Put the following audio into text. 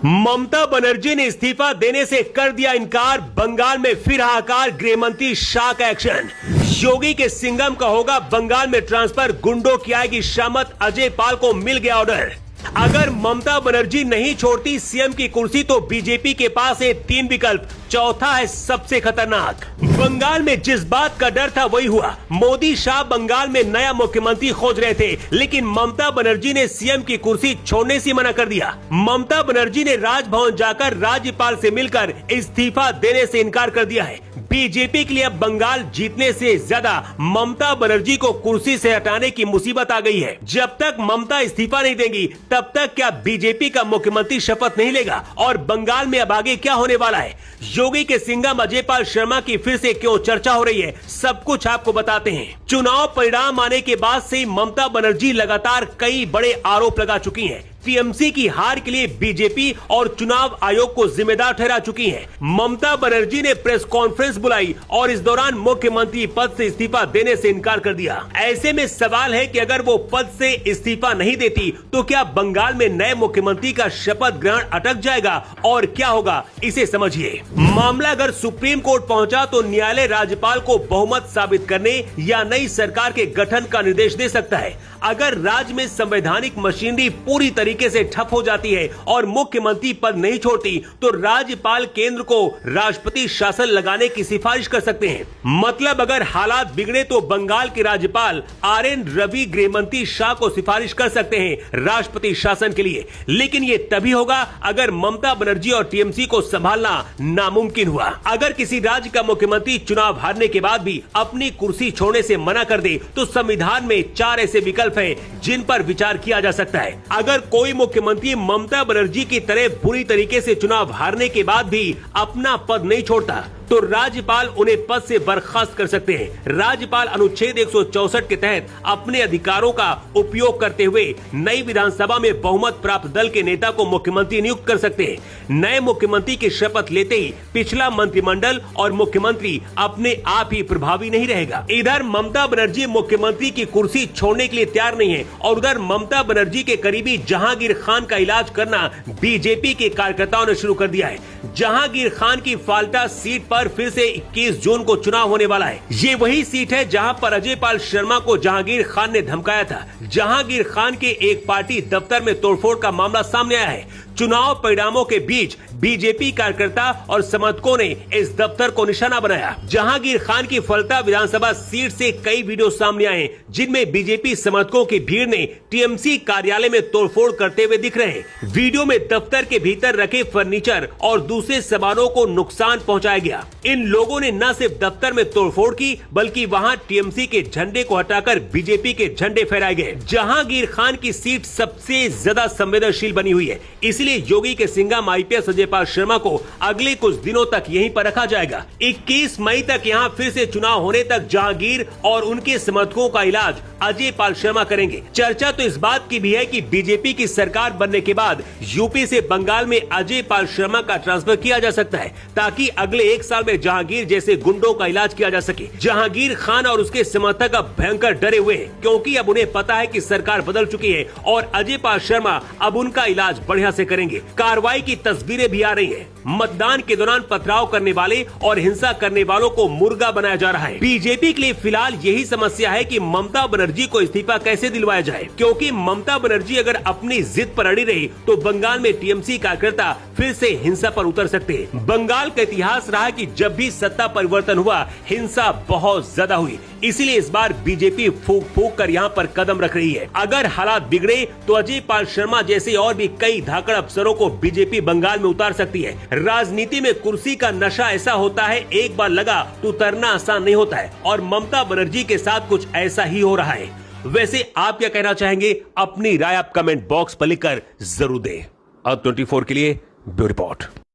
ममता बनर्जी ने इस्तीफा देने से कर दिया इनकार। बंगाल में फिर हाहाकार, गृह मंत्री शाह का एक्शन। योगी के सिंघम का होगा बंगाल में ट्रांसफर, गुंडों की आएगी शामत। अजय पाल को मिल गया ऑर्डर। अगर ममता बनर्जी नहीं छोड़ती सीएम की कुर्सी तो बीजेपी के पास है 3 विकल्प, चौथा है सबसे खतरनाक। बंगाल में जिस बात का डर था वही हुआ। मोदी शाह बंगाल में नया मुख्यमंत्री खोज रहे थे, लेकिन ममता बनर्जी ने सीएम की कुर्सी छोड़ने से मना कर दिया। ममता बनर्जी ने राजभवन जाकर राज्यपाल से मिलकर इस्तीफा देने से इनकार कर दिया है। बीजेपी के लिए अब बंगाल जीतने से ज्यादा ममता बनर्जी को कुर्सी से हटाने की मुसीबत आ गई है। जब तक ममता इस्तीफा नहीं देंगी तब तक क्या बीजेपी का मुख्यमंत्री शपथ नहीं लेगा? और बंगाल में अब आगे क्या होने वाला है? योगी के सिंघम अजय पाल शर्मा की फिर से क्यों चर्चा हो रही है, सब कुछ आपको बताते हैं। चुनाव परिणाम आने के बाद से ममता बनर्जी लगातार कई बड़े आरोप लगा चुकी हैं। टीएमसी की हार के लिए बीजेपी और चुनाव आयोग को जिम्मेदार ठहरा चुकी हैं। ममता बनर्जी ने प्रेस कॉन्फ्रेंस बुलाई और इस दौरान मुख्यमंत्री पद से इस्तीफा देने से इनकार कर दिया। ऐसे में सवाल है कि अगर वो पद से इस्तीफा नहीं देती तो क्या बंगाल में नए मुख्यमंत्री का शपथ ग्रहण अटक जाएगा और क्या होगा, इसे समझिए। मामला अगर सुप्रीम कोर्ट पहुंचा तो न्यायालय राज्यपाल को बहुमत साबित करने या नई सरकार के गठन का निर्देश दे सकता है। अगर राज्य में संवैधानिक मशीनरी पूरी तरीके से ठप हो जाती है और मुख्यमंत्री पद नहीं छोड़ती तो राज्यपाल केंद्र को राष्ट्रपति शासन लगाने की सिफारिश कर सकते हैं। मतलब अगर हालात बिगड़े तो बंगाल के राज्यपाल RN रवि गृह मंत्री शाह को सिफारिश कर सकते हैं राष्ट्रपति शासन के लिए। लेकिन ये तभी होगा अगर ममता बनर्जी और टीएमसी को संभालना नामुमकिन हुआ। अगर किसी राज्य का मुख्यमंत्री चुनाव हारने के बाद भी अपनी कुर्सी छोड़ने से मना कर दे तो संविधान में 4 ऐसे विकल्प है जिन पर विचार किया जा सकता है। अगर कोई मुख्यमंत्री ममता बनर्जी की तरह बुरी तरीके से चुनाव हारने के बाद भी अपना पद नहीं छोड़ता तो राज्यपाल उन्हें पद से बर्खास्त कर सकते हैं। राज्यपाल अनुच्छेद 164 के तहत अपने अधिकारों का उपयोग करते हुए नई विधानसभा में बहुमत प्राप्त दल के नेता को मुख्यमंत्री नियुक्त कर सकते हैं। नए मुख्यमंत्री की शपथ लेते ही पिछला मंत्रिमंडल और मुख्यमंत्री अपने आप ही प्रभावी नहीं रहेगा। इधर ममता बनर्जी मुख्यमंत्री की कुर्सी छोड़ने के लिए तैयार नहीं है और उधर ममता बनर्जी के करीबी जहांगीर खान का इलाज करना बीजेपी के कार्यकर्ताओं ने शुरू कर दिया है। जहांगीर खान की फाल्टा सीट पर फिर से 21 जून को चुनाव होने वाला है। ये वही सीट है जहां पर अजय पाल शर्मा को जहांगीर खान ने धमकाया था। जहांगीर खान के एक पार्टी दफ्तर में तोड़फोड़ का मामला सामने आया है। चुनाव परिणामों के बीच बीजेपी कार्यकर्ता और समर्थकों ने इस दफ्तर को निशाना बनाया। जहांगीर खान की फलता विधानसभा सीट से कई वीडियो सामने आए जिनमें बीजेपी समर्थकों की भीड़ ने टीएमसी कार्यालय में तोड़फोड़ करते हुए दिख रहे हैं। वीडियो में दफ्तर के भीतर रखे फर्नीचर और दूसरे सामानों को नुकसान पहुंचाया गया। इन लोगों ने न सिर्फ दफ्तर में तोड़फोड़ की बल्कि वहां टीएमसी के झंडे को हटाकर बीजेपी के झंडे फहराए गए। जहांगीर खान की सीट सबसे ज्यादा संवेदनशील बनी हुई है, इसलिए योगी के सिंघम IPS अजय पाल शर्मा को अगले कुछ दिनों तक यहीं पर रखा जाएगा। 21 मई तक यहां फिर से चुनाव होने तक जहांगीर और उनके समर्थकों का इलाज अजय पाल शर्मा करेंगे। चर्चा तो इस बात की भी है कि बीजेपी की सरकार बनने के बाद यूपी से बंगाल में अजय पाल शर्मा का ट्रांसफर किया जा सकता है ताकि अगले 1 साल में जहांगीर जैसे गुंडों का इलाज किया जा सके। जहांगीर खान और उसके समर्थक अब भयंकर डरे हुए हैं क्योंकि अब उन्हें पता है कि सरकार बदल चुकी है और अजय पाल शर्मा अब उनका इलाज बढ़िया से करेंगे। कार्रवाई की तस्वीरें भी आ रही हैं। मतदान के दौरान पथराव करने वाले और हिंसा करने वालों को मुर्गा बनाया जा रहा है। बीजेपी के लिए फिलहाल यही समस्या है कि ममता बनर्जी को इस्तीफा कैसे दिलवाया जाए, क्योंकि ममता बनर्जी अगर अपनी जिद पर अड़ी रही तो बंगाल में टीएमसी कार्यकर्ता फिर से हिंसा पर उतर सकते हैं। बंगाल का इतिहास रहा कि जब भी सत्ता परिवर्तन हुआ हिंसा बहुत ज्यादा हुई, इसीलिए इस बार बीजेपी फूंक फूंक कर यहाँ पर कदम रख रही है। अगर हालात बिगड़े तो अजय पाल शर्मा जैसे और भी कई धाकड़ अफसरों को बीजेपी बंगाल में उतार सकती है। राजनीति में कुर्सी का नशा ऐसा होता है, एक बार लगा तो उतरना आसान नहीं होता है और ममता बनर्जी के साथ कुछ ऐसा ही हो रहा है। वैसे आप क्या कहना चाहेंगे? अपनी राय आप कमेंट बॉक्स पर लिखकर जरूर दें। अब 24 के लिए ब्यूरो रिपोर्ट।